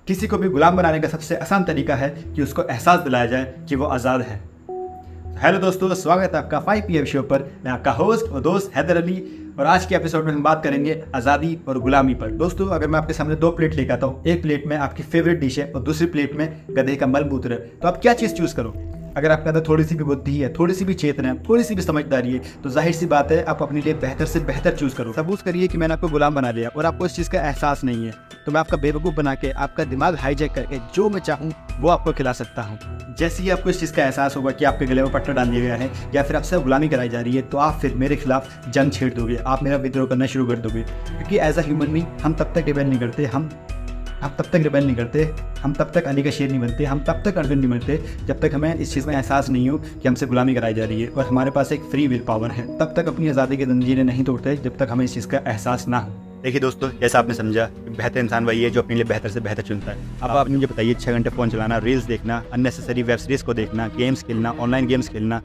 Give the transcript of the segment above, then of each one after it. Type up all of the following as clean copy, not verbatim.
किसी को भी गुलाम बनाने का सबसे आसान तरीका है कि उसको एहसास दिलाया जाए कि वो आज़ाद है। हेलो दोस्तों, स्वागत है आपका 5 PM शो पर। मैं आपका होस्ट और दोस्त हैदर अली, और आज के एपिसोड में हम बात करेंगे आज़ादी और गुलामी पर। दोस्तों, अगर मैं आपके सामने 2 प्लेट लेकर आता हूँ, एक प्लेट में आपकी फेवरेट डिश है और दूसरी प्लेट में गधे का मलमूत्र है, तो आप क्या चीज़ चूज़ करो? अगर आपके अंदर थोड़ी सी भी बुद्धि है, थोड़ी सी भी चेतना है, थोड़ी सी भी समझदारी है, तो जाहिर सी बात है आप अपने लिए बेहतर से बेहतर चूज़ करो। सपोज करिए कि मैंने आपको गुलाम बना लिया और आपको इस चीज़ का एहसास नहीं है, तो मैं आपका बेवकूफ़ बना के, आपका दिमाग हाईजैक करके जो मैं चाहूँ वो आपको खिला सकता हूँ। जैसे ही आपको इस चीज़ का एहसास होगा कि आपके गले में पट्टा डाल दिया गया है या फिर आपसे गुलामी कराई जा रही है, तो आप फिर मेरे खिलाफ जंग छेड़ दोगे, आप मेरा विद्रोह करना शुरू कर दोगे। क्योंकि एज अ ह्यूमन बीइंग हम तब तक रिबेल नहीं करते, हम तब तक रिबेल नहीं करते, हम तब तक अली का शेर नहीं बनते, हम तब तक अर्जुन नहीं बनते जब तक हमें इस चीज़ में एहसास नहीं हो कि हमसे गुलामी कराई जा रही है और हमारे पास एक फ्री विल पावर है। तब तक अपनी आज़ादी की जंजीरें नहीं तोड़ते जब तक हमें इस चीज़ का एहसास ना हो। देखिए दोस्तों, जैसा आपने समझा, बेहतर इंसान वही है जो अपने लिए बेहतर से बेहतर चुनता है। अब आप मुझे बताइए, 6 घंटे फ़ोन चलाना, रील्स देखना, अननेसेसरी वेब सीरीज़ को देखना, गेम्स खेलना, ऑनलाइन गेम्स खेलना,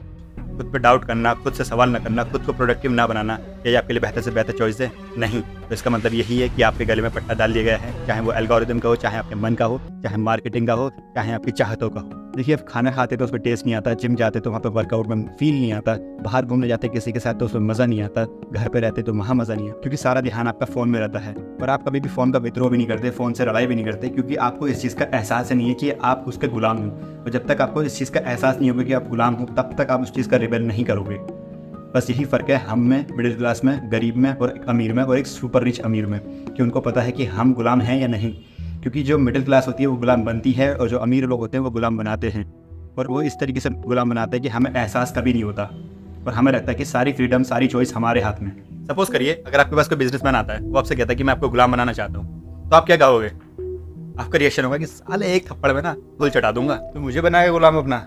खुद पे डाउट करना, खुद से सवाल न करना, खुद को प्रोडक्टिव ना बनाना, ये आपके लिए बेहतर से बेहतर चॉइस है? नहीं। तो इसका मतलब यही है कि आपके गले में पट्टा डाल दिया गया है, चाहे वो एल्गोरिदम का हो, चाहे आपके मन का हो, चाहे मार्केटिंग का हो, चाहे आपकी चाहतों का हो। देखिए, अब खाना खाते तो उसमें टेस्ट नहीं आता, जिम जाते तो वहाँ पे वर्कआउट में फील नहीं आता, बाहर घूमने जाते किसी के साथ तो उसमें मज़ा नहीं आता, घर पे रहते तो वहाँ मज़ा नहीं आता, क्योंकि सारा ध्यान आपका फ़ोन में रहता है। और आप कभी भी फ़ोन का विद्रोह भी नहीं करते, फ़ोन से लड़ाई भी नहीं करते, क्योंकि आपको इस चीज़ का एहसास नहीं है कि आप उसके गुलाम हो। और जब तक आपको इस चीज़ का एहसास नहीं होगा कि आप गुलाम हो, तब तक आप उस चीज़ का रिबेल नहीं करोगे। बस यही फ़र्क है हम में, मिडिल क्लास में, गरीब में, और एक अमीर में, और एक सुपर रिच अमीर में, कि उनको पता है कि हम गुलाम हैं या नहीं। क्योंकि जो मिडिल क्लास होती है वो गुलाम बनती है, और जो अमीर लोग होते हैं वो गुलाम बनाते हैं। और वो इस तरीके से गुलाम बनाते हैं कि हमें एहसास कभी नहीं होता और हमें लगता है कि सारी फ्रीडम, सारी चॉइस हमारे हाथ में। सपोज करिए, अगर आपके पास कोई बिजनेसमैन आता है, वो आपसे कहता है कि मैं आपको गुलाम बनाना चाहता हूँ, तो आप क्या कहोगे? आपका रिएक्शन होगा कि साले एक थप्पड़ में ना धूल चटा दूंगा, तो मुझे बनाएगा गुलाम अपना।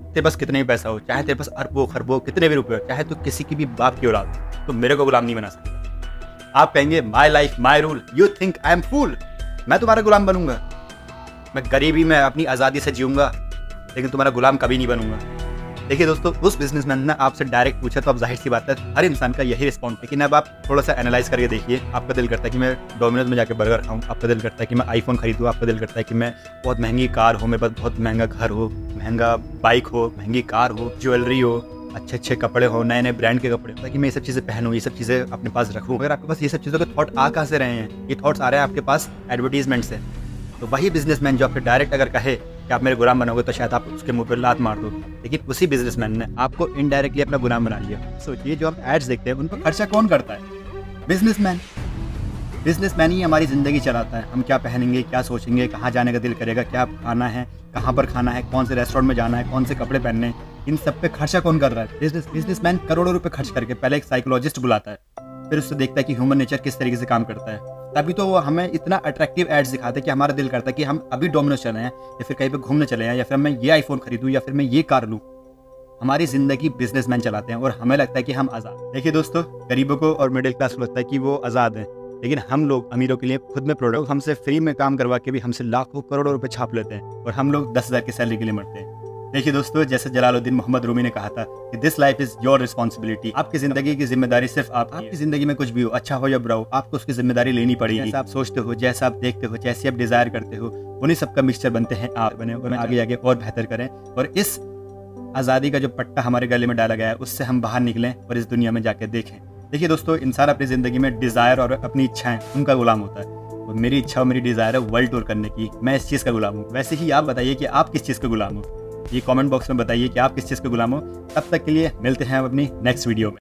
तेरे पास कितने भी पैसा हो, चाहे तेरे पास अरबों खरबों कितने भी रुपए हो, चाहे तो किसी की भी बाप की औलाद, तो मेरे को गुलाम नहीं बना सकता। आप कहेंगे my life my rule, you think I am fool, मैं तुम्हारा गुलाम बनूंगा, मैं गरीबी में अपनी आज़ादी से जीऊंगा, लेकिन तुम्हारा गुलाम कभी नहीं बनूंगा। देखिए दोस्तों, उस बिजनेसमैन ने आपसे डायरेक्ट पूछा, तो अब जाहिर सी बात है हर इंसान का यही रिस्पॉन्स है। लेकिन अब आप थोड़ा सा एनालाइज करके देखिए, आपका दिल करता है कि मैं डोमिनोज में जाके बर्गर खाऊं, आपका दिल करता है कि मैं आईफोन खरीदूं, आपका दिल करता है कि मैं बहुत महंगी कार हो, मेरे पास बहुत महंगा घर हो, महंगा बाइक हो, महंगी कार हो, ज्वेलरी हो, अच्छे अच्छे कपड़े हो, नए नए ब्रांड के कपड़े, ताकि मैं ये सब चीज़ें पहनूं, ये सब चीज़ें अपने पास रखूं। अगर आपके पास ये सब चीज़ों के थॉट आ कहाँ से रहे हैं? ये थॉट्स आ रहे हैं आपके पास एडवर्टीजमेंट से। तो वही बिजनेसमैन जो आपसे डायरेक्ट अगर कहे कि आप मेरे गुलाम बनोगे, तो शायद आप उसके मुंह पर लात मार दो, लेकिन उसी बिजनेसमैन ने आपको इनडायरेक्टली अपना गुलाम बना लिया। सोचिए, जो हम एड्स देखते हैं उन पर खर्चा कौन करता है? बिजनेसमैन। बिजनेसमैन ही हमारी ज़िंदगी चलाता है। हम क्या पहनेंगे, क्या सोचेंगे, कहाँ जाने का दिल करेगा, क्या खाना है, कहाँ पर खाना है, कौन से रेस्टोरेंट में जाना है, कौन से कपड़े पहनने, इन सब पे खर्चा कौन कर रहा है? बिजनेसमैन करोड़ों रुपए खर्च करके पहले एक साइकोलॉजिस्ट बुलाता है, फिर उससे देखता है कि ह्यूमन नेचर किस तरीके से काम करता है। तभी तो वो हमें इतना अट्रैक्टिव एड्स दिखाते हैं कि हमारा दिल करता है कि हम अभी डोमिनोज चले हैं, या फिर कहीं पे घूमने चले हैं, या फिर मैं ये आईफोन खरीदूं, या फिर मैं ये कार लूं। हमारी जिंदगी बिजनेसमैन चलाते हैं और हमें लगता है कि हम आज़ाद। देखिए दोस्तों, गरीबों को और मिडिल क्लास को लगता है कि वो आज़ाद है, लेकिन हम लोग अमीरों के लिए खुद में प्रोडक्ट हमसे फ्री में काम करवा के भी हमसे लाखों करोड़ों रुपए छाप लेते हैं, और हम लोग 10,000 की सैलरी के लिए मरते हैं। देखिए दोस्तों, जैसे जलालुद्दीन मोहम्मद रूमी ने कहा था कि this life is your responsibility. आपकी जिंदगी की जिम्मेदारी सिर्फ आपकी जिंदगी में कुछ भी हो, अच्छा हो या बुरा हो, आपको उसकी जिम्मेदारी लेनी पड़ेगी। जैसा आप सोचते हो, जैसा आप देखते हो, जैसे आप डिजायर करते हो, उन्हीं सबका मिक्सचर बनते हैं आप बने, और आगे आगे और बेहतर करें, और इस आज़ादी का जो पट्टा हमारे गले में डाला गया है उससे हम बाहर निकलें और इस दुनिया में जाके देखें। देखिए दोस्तों, इंसान अपनी ज़िंदगी में डिज़ायर और अपनी इच्छाएं, उनका गुलाम होता है। और मेरी इच्छा और मेरी डिज़ायर है वर्ल्ड टूर करने की, मैं इस चीज़ का गुलाम हूँ। वैसे ही आप बताइए कि आप किस चीज़ का गुलाम हो? ये कमेंट बॉक्स में बताइए कि आप किस चीज़ का गुलाम हो। तब तक के लिए मिलते हैं अपनी नेक्स्ट वीडियो में।